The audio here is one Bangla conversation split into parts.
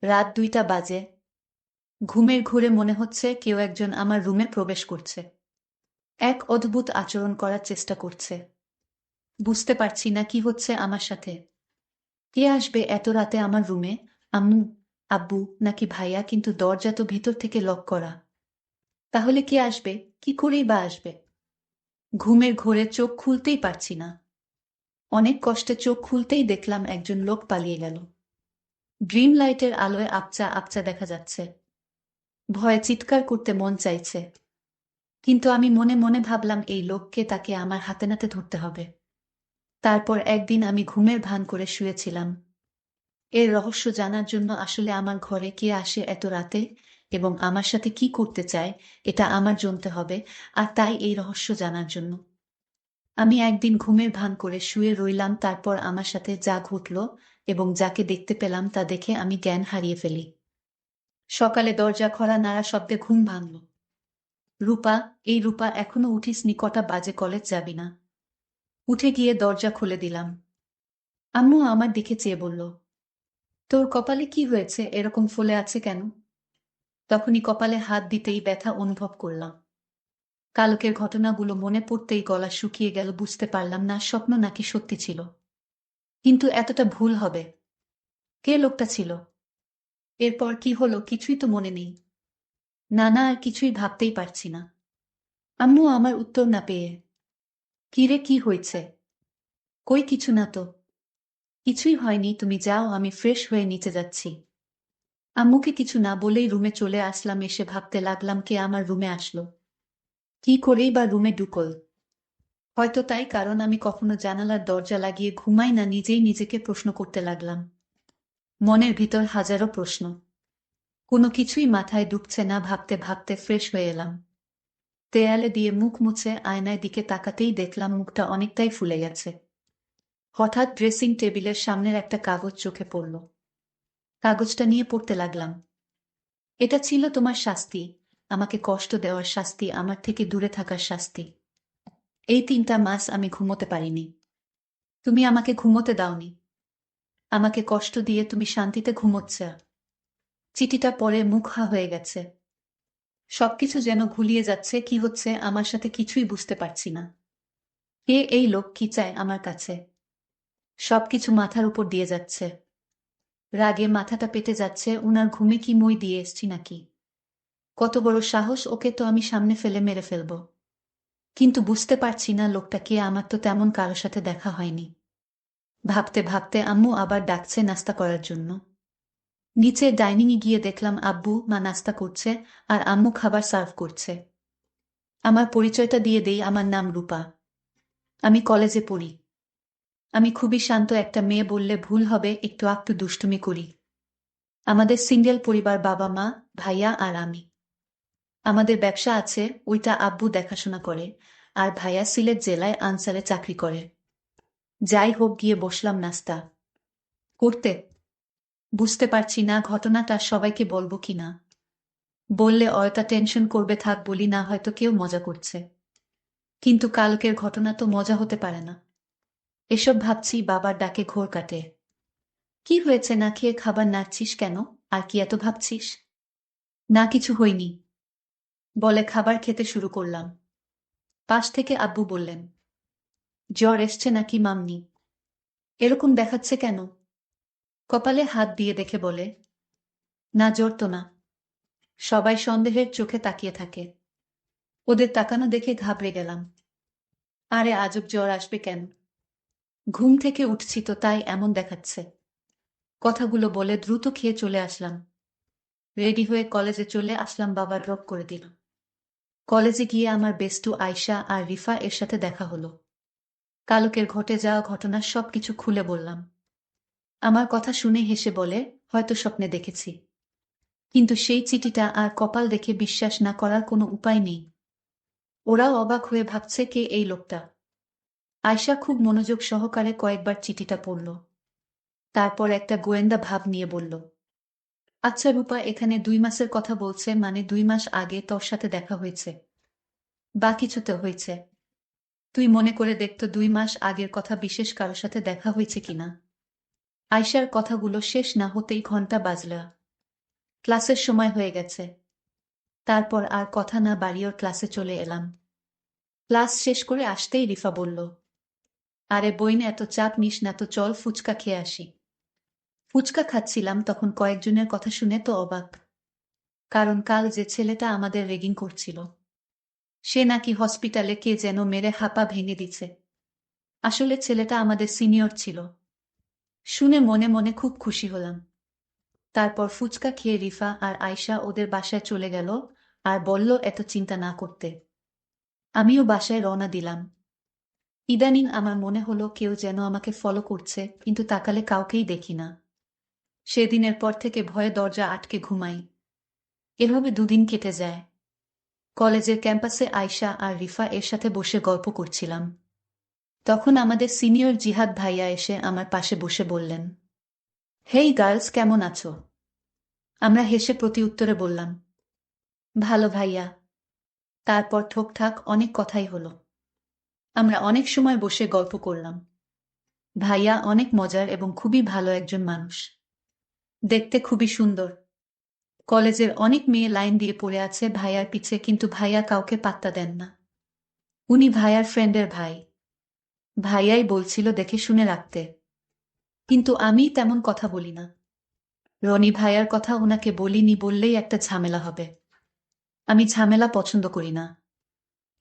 রাত 2টা বাজে। ঘুমের ঘোরে মনে হচ্ছে কেউ একজন আমার রুমে প্রবেশ করছে। এক অদ্ভুত আচরণ করার চেষ্টা করছে। বুঝতে পারছি না কি হচ্ছে আমার সাথে। কে আসবে এত রাতে আমার রুমে? আম্মু, আব্বু নাকি ভাইয়া? কিন্তু দরজা তো ভিতর থেকে লক করা। তাহলে কে আসবে? কি করেই বা আসবে? ঘুমের ঘোরে চোখ খুলতেই পারছি না। অনেক কষ্টে চোখ খুলতেই দেখলাম একজন লোক পালিয়ে গেল। ড্রিম লাইটের আলোয় আপচা আপচা দেখা যাচ্ছে। ভয়ে চিৎকার করতে মন চাইছে, কিন্তু আমি মনে মনে ভাবলাম এই লোককে, তাকে আমার হাতে নাতে ধরতে হবে। তারপর একদিন আমি ঘুমের ভান করে শুয়েছিলাম। এর রহস্য জানার জন্য আসলে আমার ঘরে কে আসে এত রাতে এবং আমার সাথে কি করতে চায়, এটা আমার জানতে হবে। আর তাই এই রহস্য জানার জন্য আমি একদিন ঘুমের ভান করে শুয়ে রইলাম। তারপর আমার সাথে যা ঘটল এবং যাকে দেখতে পেলাম তা দেখে আমি জ্ঞান হারিয়ে ফেলি। সকালে দরজা খোলা নাড়া শব্দে ঘুম ভাঙল। রূপা, এই রূপা, এখনো উঠিসনি? কটা বাজে? কলেজ যাবি না? উঠে গিয়ে দরজা খুলে দিলাম। আম্মু আমার দিকে চেয়ে বলল, তোর কপালে কি হয়েছে? এরকম ফুলে আছে কেন? তখনই কপালে হাত দিতেই ব্যথা অনুভব করলাম। কালকের ঘটনাগুলো মনে পড়তেই গলা শুকিয়ে গেল। বুঝতে পারলাম না স্বপ্ন নাকি সত্যি ছিল। কিন্তু এতটা ভুল হবে? কে লোকটা ছিল? এরপর কি হলো কিছুই তো মনে নেই। না না, আর কিছুই ভাবতেই পারছি না। আম্মু আমার উত্তর না পেয়ে, কি রে, কি হয়েছে? কই কিছু না তো। কিছুই হয়নি, তুমি যাও, আমি ফ্রেশ হয়ে নিচে যাচ্ছি। আম্মুকে কিছু না বলেই রুমে চলে আসলাম। এসে ভাবতে লাগলাম কে আমার রুমে আসলো, কি করেই বা রুমে ঢুকল। হয়তো তাই, কারণ আমি কখনো জানালার দরজা লাগিয়ে ঘুমাই না। নিজেই নিজেকে প্রশ্ন করতে লাগলাম। মনের ভিতর হাজারো প্রশ্ন, কোনো কিছুই মাথায় ঢুকছে না। ভাবতে ভাবতে ফ্রেশ হয়ে এলাম। দেয়ালে দিয়ে মুখ মুছে আয়নায় দিকে তাকাতেই দেখলাম মুখটা অনেকটাই ফুলে গেছে। হঠাৎ ড্রেসিং টেবিলের সামনের একটা কাগজ চোখে পড়ল। কাগজটা নিয়ে পড়তে লাগলাম। এটা ছিল তোমার শাস্তি, আমাকে কষ্ট দেওয়ার শাস্তি, আমার থেকে দূরে থাকার শাস্তি। এই 3টা মাস আমি ঘুমোতে পারিনি। তুমি আমাকে ঘুমোতে দাওনি। আমাকে কষ্ট দিয়ে তুমি শান্তিতে ঘুমোচ্ছ। চিঠিটা পড়ে মুখ হা হয়ে গেছে। সবকিছু যেন ঘুলিয়ে যাচ্ছে। কি হচ্ছে আমার সাথে কিছুই বুঝতে পারছি না। কে এই লোক? কি চায় আমার কাছে? সবকিছু মাথার উপর দিয়ে যাচ্ছে। রাগে মাথাটা পেটে যাচ্ছে। উনার ঘুমে কি মই দিয়ে এসছি নাকি? কত বড় সাহস! ওকে তো আমি সামনে ফেলে মেরে ফেলব। কিন্তু বুঝতে পারছি না লোকটা কে। আমার তো তেমন কারো সাথে দেখা হয়নি। ভাবতে ভাবতে আম্মু আবার ডাকছে নাস্তা করার জন্য। নিচে ডাইনিংয়ে গিয়ে দেখলাম আব্বু মা নাস্তা করছে আর আম্মু খাবার সার্ভ করছে। আমার পরিচয়টা দিয়ে দেই, আমার নাম রূপা। আমি কলেজে পড়ি। আমি খুবই শান্ত একটা মেয়ে বললে ভুল হবে, একটু একটু দুষ্টুমি করি। আমাদের সিঙ্গেল পরিবার, বাবা মা, ভাইয়া আর আমি। আমাদের ব্যবসা আছে, ওইটা আব্বু দেখাশোনা করে। আর ভাইয়া সিলেট জেলায় আনসারে চাকরি করে। যাই হোক, গিয়ে বসলাম নাস্তা করতে। বুঝতে পারছি না ঘটনাটা সবাইকে বলবো কিনা। বললে অয়তা টেনশন করবে, থাক বলি না, হয়তো কেউ মজা করছে। কিন্তু কালকের ঘটনা তো মজা হতে পারে না। এসব ভাবছি, বাবার ডাকে ঘোর কাটে। কি হয়েছে? না খেয়ে খাবার নাড়ছিস কেন? আর কি এত ভাবছিস? না কিছু হয়নি বলে খাবার খেতে শুরু করলাম। পাশ থেকে আব্বু বললেন, জ্বর এসছে নাকি মাম্মি? এরকম দেখাচ্ছে কেন? কপালে হাত দিয়ে দেখে বলে, না জ্বর তো না। সবাই সন্দেহের চোখে তাকিয়ে থাকে। ওদের তাকানো দেখে ঘাবড়ে গেলাম। আরে আজব, জ্বর আসবে কেন? ঘুম থেকে উঠছি তো, তাই এমন দেখাচ্ছে। কথাগুলো বলে দ্রুত খেয়ে চলে আসলাম। রেডি হয়ে কলেজে চলে আসলাম। বাবা ড্রপ করে দিল। কলেজে গিয়ে আমার বেস্টু আয়শা আর রিফা এর সাথে দেখা হলো। কালকের ঘটে যাওয়া ঘটনার সবকিছু খুলে বললাম। আমার কথা শুনে হেসে বলে, হয়তো স্বপ্নে দেখেছি। কিন্তু সেই চিঠিটা আর কপাল দেখে বিশ্বাস না করার কোনো উপায় নেই। ওরাও অবাক হয়ে ভাবছে কে এই লোকটা। আয়শা খুব মনোযোগ সহকারে কয়েকবার চিঠিটা পড়ল। তারপর একটা গোয়েন্দা ভাব নিয়ে বলল, আচ্ছা রূপা, এখানে 2 মাসের কথা বলছে, মানে 2 মাস আগে তোর সাথে দেখা হয়েছে বা কিছুতে হয়েছে? তুই মনে করে দেখতো 2 মাস আগের কথা বিশেষ কারোর সাথে দেখা হয়েছে কিনা। আয়শার কথাগুলো শেষ না হতেই ঘন্টা বাজলা। ক্লাসের সময় হয়ে গেছে। তারপর আর কথা না বাড়িয়ে ওর ক্লাসে চলে এলাম। ক্লাস শেষ করে আসতেই রিফা বলল, আরে বইন, এত চাপ নিস না তো, চল ফুচকা খেয়ে আসি। ফুচকা খাচ্ছিলাম তখন কয়েকজনের কথা শুনে তো অবাক। কারণ কাল যে ছেলেটা আমাদের রেগিং করছিল, সে নাকি হসপিটালে কে যেন মেরে হাঁপা ভেঙে দিছে। আসলে ছেলেটা আমাদের সিনিয়র ছিল। শুনে মনে মনে খুব খুশি হলাম। তারপর ফুচকা খেয়ে রিফা আর আয়শা ওদের বাসায় চলে গেল আর বলল এত চিন্তা না করতে। আমিও বাসায় রওনা দিলাম। ইদানিং আমার মনে হলো কেউ যেন আমাকে ফলো করছে, কিন্তু তাকালে কাউকেই দেখি না। সেদিনের পর থেকে ভয়ে দরজা আটকে ঘুমাই। এভাবে দুদিন কেটে যায়। কলেজের ক্যাম্পাসে আয়শা আর রিফা এর সাথে বসে গল্প করছিলাম। তখন আমাদের সিনিয়র জিহাদ ভাইয়া এসে আমার পাশে বসে বললেন, হেই গার্লস, কেমন আছো? আমরা হেসে প্রতি উত্তরে বললাম, ভালো ভাইয়া। তারপর ঠোকঠাক অনেক কথাই হলো। আমরা অনেক সময় বসে গল্প করলাম। ভাইয়া অনেক মজার এবং খুবই ভালো একজন মানুষ। দেখতে খুবই সুন্দর। কলেজের অনেক মেয়ে লাইন দিয়ে পড়ে আছে ভাইয়ার পিছে, কিন্তু ভাইয়া কাউকে পাত্তা দেন না। উনি ভাইয়ার ফ্রেন্ডের ভাই। ভাইয়াই বলছিল দেখে শুনে রাখতে। কিন্তু আমি তেমন কথা বলি না। রনি ভাইয়ার কথা ওনাকে বলিনি বললেই একটা ঝামেলা হবে। আমি ঝামেলা পছন্দ করি না।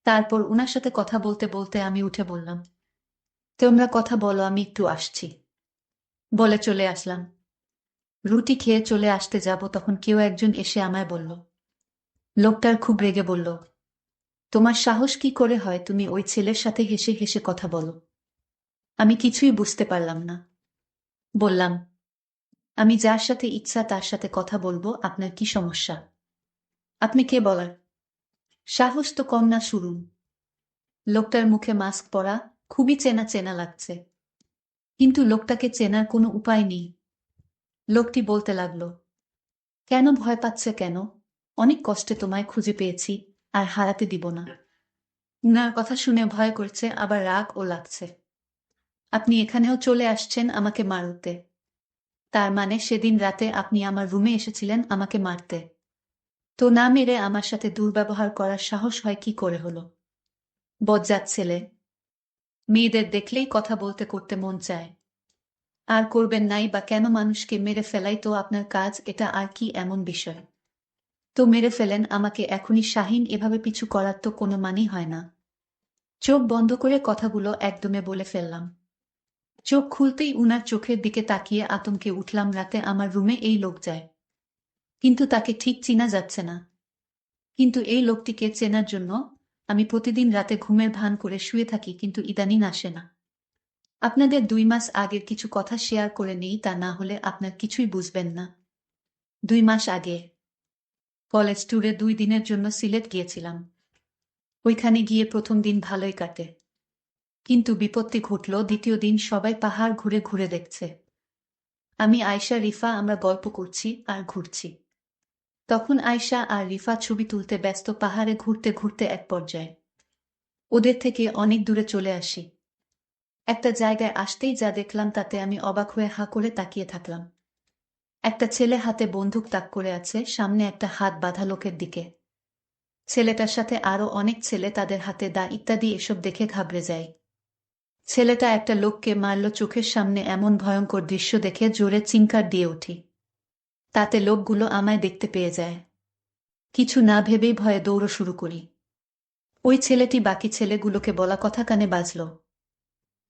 তারপর উনার সাথে কথা বলতে বলতে আমি উঠে বললাম, তোমরা কথা বলো, আমি একটু আসছি। বলে চলে আসলাম। রুটি খেয়ে চলে আসতে যাব তখন কেউ একজন এসে আমায় বলল। লোকটার খুব রেগে বলল, তোমার সাহস কি করে হয় তুমি ওই ছেলের সাথে হেসে হেসে কথা বলো? আমি কিছুই বুঝতে পারলাম না। বললাম, আমি যার সাথে ইচ্ছা তার সাথে কথা বলবো, আপনার কি সমস্যা? আপনি কে বলার? সাহস তো কম না শুনুন। লোকটার মুখে মাস্ক পরা, খুবই চেনা চেনা লাগছে। কিন্তু লোকটাকে চেনার কোনো উপায় নেই। লোকটি বলতে লাগলো, কেন ভয় পাচ্ছে কেন? অনেক কষ্টে তোমায় খুঁজে পেয়েছি, আর হারাতে দিব না। উনার কথা শুনে ভয় করছে, আবার রাগ ও লাগছে। আপনি এখানেও চলে আসছেন আমাকে মারতে। তার মানে সেদিন রাতে আপনি আমার রুমে এসেছিলেন আমাকে মারতে। তো না মেরে আমার সাথে দুর্ব্যবহার করার সাহস হয় কি করে হলো? বজ্জাত ছেলে। মেয়েদের দেখলেই কথা বলতে করতে মন চায়। আর করবেন নাই বা কেন? মানুষকে মেরে ফেলাই তো আপনার কাজ, এটা আর কি এমন বিষয়? তো মেরে ফেলেন আমাকে এখনই। শাহিন, এভাবে পিছু করার তো কোনো মানেই হয় না। চোখ বন্ধ করে কথাগুলো একদমে বলে ফেললাম। চোখ খুলতেই উনার চোখের দিকে তাকিয়ে আতঙ্কে উঠলাম। রাতে আমার রুমে এই লোক যায়, কিন্তু তাকে ঠিক চিনা যাচ্ছে না। কিন্তু এই লোকটিকে চেনার জন্য আমি প্রতিদিন রাতে ঘুমের ভান করে শুয়ে থাকি, কিন্তু ইদানিং আসে না। আপনাদের 2 মাস আগের কিছু কথা শেয়ার করে নেই, তা না হলে আপনার কিছুই বুঝবেন না। 2 মাস আগে কলেজ ট্যুরে 2 দিনের জন্য সিলেট গিয়েছিলাম। ওইখানে গিয়ে প্রথম দিন ভালোই কাটে, কিন্তু বিপত্তি ঘটল। দ্বিতীয় দিন সবাই পাহাড় ঘুরে ঘুরে দেখছে। আমি, আয়শা, রিফা আমরা গল্প করছি আর ঘুরছি। তখন আয়শা আর রিফা ছবি তুলতে ব্যস্ত। পাহাড়ে ঘুরতে ঘুরতে এক পর্যায়ে ওদের থেকে অনেক দূরে চলে আসি। একটা জায়গায় আসতেই যা দেখলাম তাতে আমি অবাক হয়ে হাঁ করে তাকিয়ে থাকলাম। একটা ছেলে হাতে বন্দুক তাক করে আছে, সামনে একটা হাত বাঁধা লোকের দিকে। ছেলেটার সাথে আরো অনেক ছেলে, তাদের হাতে দা ইত্যাদি। এসব দেখে ঘাবড়ে যায়। ছেলেটা একটা লোককে মারল চোখের সামনে। এমন ভয়ঙ্কর দৃশ্য দেখে জোরে চিৎকার দিয়ে উঠি। তাতে লোকগুলো আমায় দেখতে পেয়ে যায়। কিছু না ভেবেই ভয়ে দৌড় শুরু করি। ওই ছেলেটি বাকি ছেলেগুলোকে বলা কথা কানে বাজল,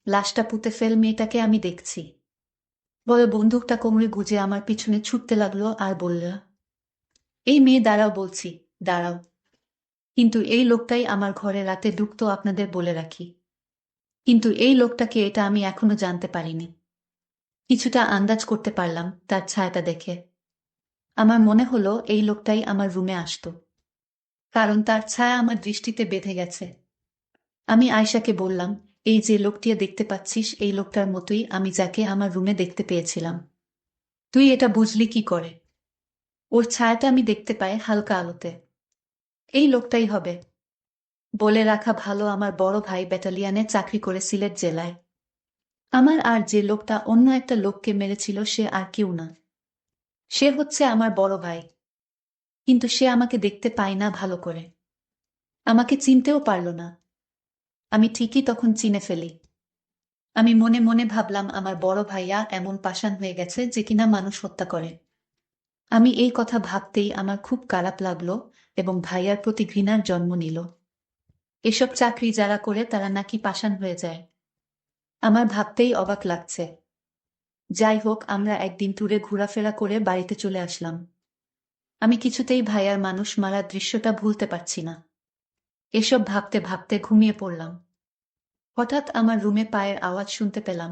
লাশটা পুঁতে ফেল, মেয়েটাকে আমি দেখছি। বলে বন্দুকটা কোমরে গুজে আমার পিছনে ছুটতে লাগলো আর বলল, এই মেয়ে দাঁড়াও বলছি, দাঁড়াও। কিন্তু এই লোকটাই আমার ঘরে রাতে ঢুকতো, আপনাদের বলে রাখি। কিন্তু এই লোকটাকে এটা আমি এখনো জানতে পারিনি। কিছুটা আন্দাজ করতে পারলাম তার ছায়াটা দেখে। আমার মনে হলো এই লোকটাই আমার রুমে আসতো, কারণ তার ছায়া আমার দৃষ্টিতে বেঁধে গেছে। আমি আয়শাকে বললাম, এই যে লোকটিকে দেখতে পাচ্ছিস, এই লোকটার মতোই আমি যাকে আমার রুমে দেখতে পেয়েছিলাম। তুই এটা বুঝলি কি করে? ওর ছায়াটা আমি দেখতে পাই হালকা আলোতে। এই লোকটাই হবে। বলে রাখা ভালো, আমার বড় ভাই ব্যাটালিয়নে চাকরি করে সিলেট জেলায়। আমার আর যে লোকটা অন্য একটা লোককে মেরেছিল সে আর কেউ না, সে হচ্ছে আমার বড় ভাই। কিন্তু সে আমাকে দেখতে পায় না ভালো করে। আমাকে চিনতেও পারল না। আমি ঠিকই তখন চিনে ফেলি। আমি মনে মনে ভাবলাম আমার বড় ভাইয়া এমন পাষাণ হয়ে গেছে যে কিনা মানুষ হত্যা করে। আমি এই কথা ভাবতেই আমার খুব খারাপ লাগলো এবং ভাইয়ার প্রতি ঘৃণার জন্ম নিল। এসব চাকরি যারা করে তারা নাকি পাষাণ হয়ে যায়। আমার ভাবতেই অবাক লাগছে। যাই হোক, আমরা একদিন ট্যুরে ঘোরাফেরা করে বাড়িতে চলে আসলাম। আমি কিছুতেই ভাইয়ার মানুষ মারার দৃশ্যটা ভুলতে পারছি না। এসব ভাবতে ভাবতে ঘুমিয়ে পড়লাম। হঠাৎ আমার রুমে পায়ের আওয়াজ শুনতে পেলাম।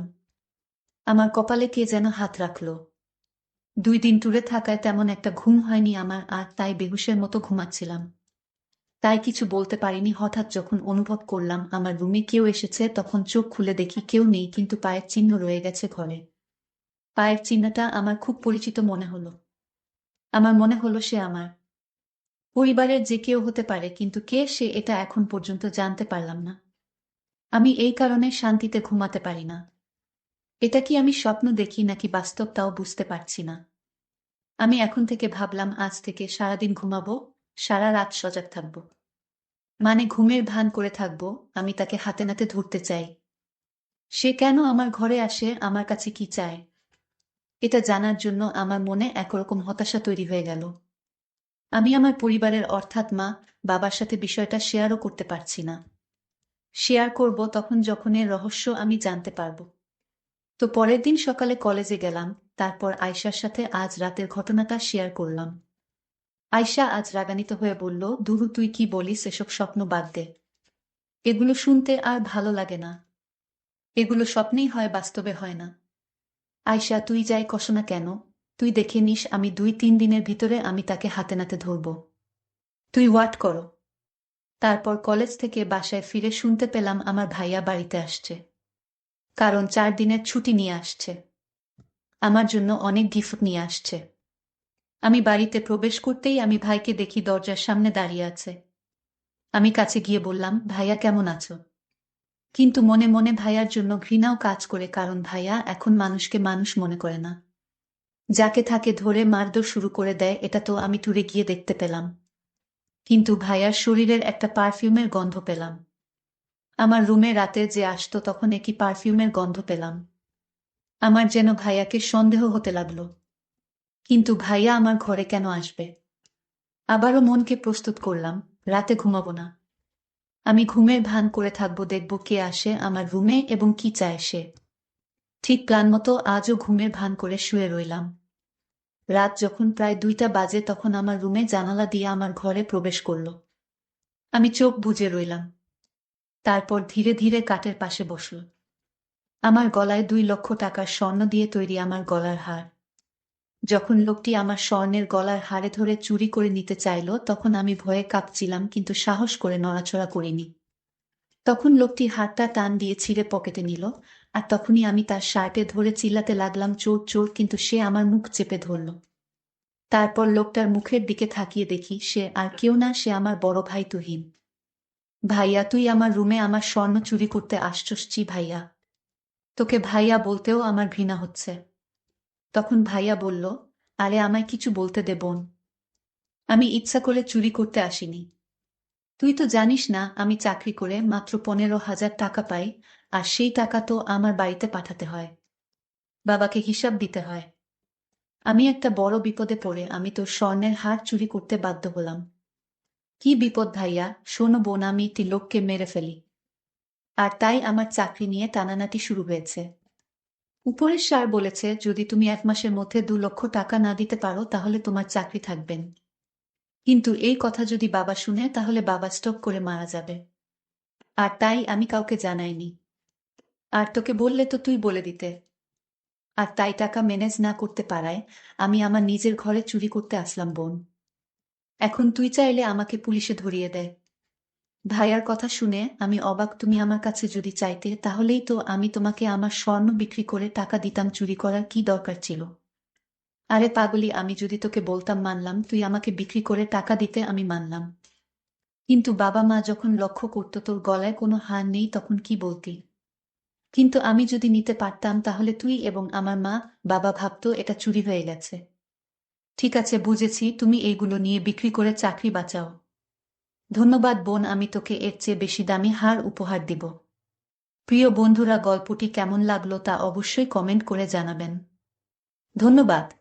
আমার কপালে কে যেন হাত রাখল। 2 দিন ট্যুরে থাকায় তেমন একটা ঘুম হয়নি আমার, আর তাই বেহুশের মতো ঘুমাচ্ছিলাম। তাই কিছু বলতে পারিনি। হঠাৎ যখন অনুভব করলাম আমার রুমে কেউ এসেছে, তখন চোখ খুলে দেখি কেউ নেই, কিন্তু পায়ের চিহ্ন রয়ে গেছে ঘরে। পায়ের চিহ্নটা আমার খুব পরিচিত মনে হলো। আমার মনে হলো সে আমার পরিবারের যে কেউ হতে পারে, কিন্তু কে সে এটা এখন পর্যন্ত জানতে পারলাম না। আমি এই কারণে শান্তিতে ঘুমাতে পারি না। এটা কি আমি স্বপ্ন দেখি নাকি বাস্তব তাও বুঝতে পারছি না। আমি এখন থেকে ভাবলাম আজ থেকে সারাদিন ঘুমাবো, সারা রাত সজাগ থাকবো। মানে ঘুমের ভান করে থাকবো আমি তাকে হাতে নাতে ধরতে চাই। সে কেন আমার ঘরে আসে, আমার কাছে কি চায়, এটা জানার জন্য আমার মনে একরকম হতাশা তৈরি হয়ে গেল। আমি আমার পরিবারের অর্থাৎ মা, বাবার সাথে বিষয়টা শেয়ারও করতে পারছি না। শেয়ার করব তখন যখন এর রহস্য আমি জানতে পারবো। তো পরের দিন সকালে কলেজে গেলাম, তারপর আয়শার সাথে আজ রাতের ঘটনাটা শেয়ার করলাম। আয়শা আজ রাগান্বিত হয়ে বলল, দুরু তুই কি বলিস, এসব স্বপ্ন বাদ দে। এগুলো শুনতে আর ভালো লাগে না। এগুলো স্বপ্নেই হয়, বাস্তবে হয় না। আয়শা, তুই যাই কস না কেন, তুই দেখে নিস আমি 2-3 দিনের ভিতরে আমি তাকে হাতে নাতে ধরব। তুই ওয়াট করো। তারপর কলেজ থেকে বাসায় ফিরে শুনতে পেলাম আমার ভাইয়া বাড়িতে আসছে। কারণ 4 দিনের ছুটি নিয়ে আসছে। আমার জন্য অনেক গিফট নিয়ে আসছে। আমি বাড়িতে প্রবেশ করতেই আমি ভাইকে দেখি দরজার সামনে দাঁড়িয়ে আছে। আমি কাছে গিয়ে বললাম, ভাইয়া কেমন আছো? কিন্তু মনে মনে ভাইয়ার জন্য ঘৃণাও কাজ করে, কারণ ভাইয়া এখন মানুষকে মানুষ মনে করে না। যাকে থাকে ধরে মারধর শুরু করে দেয়। এটা তো আমি ট্যুরে গিয়ে দেখতে পেলাম। কিন্তু ভাইয়ার শরীরের একটা পারফিউমের গন্ধ পেলাম। আমার রুমে রাতে যে আসতো তখন একই পারফিউমের গন্ধ পেলাম। আমার যেন ভাইয়াকে সন্দেহ হতে লাগলো। কিন্তু ভাইয়া আমার ঘরে কেন আসবে? আবারও মনকে প্রস্তুত করলাম, রাতে ঘুমাবো না। আমি ঘুমের ভান করে থাকবো, দেখব কে আসে আমার রুমে এবং কি চায় সে। ঠিক প্ল্যান মতো আজও ঘুমের ভান করে শুয়ে রইলাম। রাত যখন প্রায় 2টা বাজে তখন আমার রুমে জানালা দিয়ে আমার ঘরে প্রবেশ করলো। আমি চোখ বুজে রইলাম। তারপর ধীরে ধীরে কাঠের পাশে বসল। আমার গলায় 2 লক্ষ টাকার স্বর্ণ দিয়ে তৈরি আমার গলার হার। যখন লোকটি আমার স্বর্ণের গলার হারে ধরে চুরি করে নিতে চাইল, তখন আমি ভয়ে কাঁপছিলাম, কিন্তু সাহস করে নড়াচড়া করিনি। তখন লোকটি হারটা টান দিয়ে ছিঁড়ে পকেটে নিল, আর তখনই আমি তার শার্টে ধরে চিল্লাতে লাগলাম, চোর চোর, কিন্তু সে আমার মুখ চেপে ধরল। তারপর লোকটার মুখের দিকে তাকিয়ে দেখি সে আর কেউ না, সে আমার বড় ভাই তুহিন। ভাইয়া, তুই আমার রুমে আমার স্বর্ণ চুরি করতে আসছস? ছি ভাইয়া, তোকে ভাইয়া বলতেও আমার ঘৃণা হচ্ছে। তখন ভাইয়া বলল, আরে আমায় কিছু বলতে দে বোন। আমি ইচ্ছা করে চুরি করতে আসিনি। তুই তো জানিস না আমি চাকরি করে মাত্র 15,000 টাকা পাই, আর সেই টাকা তো আমার বাড়িতে পাঠাতে হয়, বাবাকে হিসাব দিতে হয়। আমি একটা বড় বিপদে পড়ে আমি তোর স্বর্ণের হার চুরি করতে বাধ্য হলাম। কি বিপদ ভাইয়া? শোনো বোন, আমি একটি লোককে মেরে ফেলি, আর তাই আমার চাকরি নিয়ে টানানাটি শুরু হয়েছে। উপরের স্যার বলেছে যদি তুমি 1 মাসের মধ্যে 2 লক্ষ টাকা না দিতে পারো তাহলে তোমার চাকরি থাকবেন। কিন্তু এই কথা যদি বাবা শুনে তাহলে বাবা স্ট্রোক করে মারা যাবে। আর তাই আমি কাউকে জানাইনি। আর তোকে বললে তো তুই বলে দিতে। আর তাই টাকা ম্যানেজ না করতে পারায় আমি আমার নিজের ঘরে চুরি করতে আসলাম বোন। এখন তুই চাইলে আমাকে পুলিশে ধরিয়ে দে। ভাইয়ার কথা শুনে আমি অবাক। তুমি আমার কাছে যদি চাইতে তাহলেই তো আমি তোমাকে আমার স্বর্ণ বিক্রি করে টাকা দিতাম, চুরি করার কি দরকার ছিল? আরে পাগলি, আমি যদি তোকে বলতাম মানলাম, তুই আমাকে বিক্রি করে টাকা দিতে আমি মানলাম। কিন্তু বাবা মা যখন লক্ষ্য করতো তোর গলায় কোনো হার নেই তখন কি বলতি? কিন্তু আমি যদি নিতে পারতাম তাহলে তুই এবং আমার মা বাবা ভাবতো এটা চুরি হয়ে গেছে। ঠিক আছে, বুঝেছি, তুমি এইগুলো নিয়ে বিক্রি করে চাকরি বাঁচাও। ধন্যবাদ বোন, আমি তোকে এর চেয়ে বেশি দামি হার উপহার দিব। প্রিয় বন্ধুরা, গল্পটি কেমন লাগলো তা অবশ্যই কমেন্ট করে জানাবেন। ধন্যবাদ।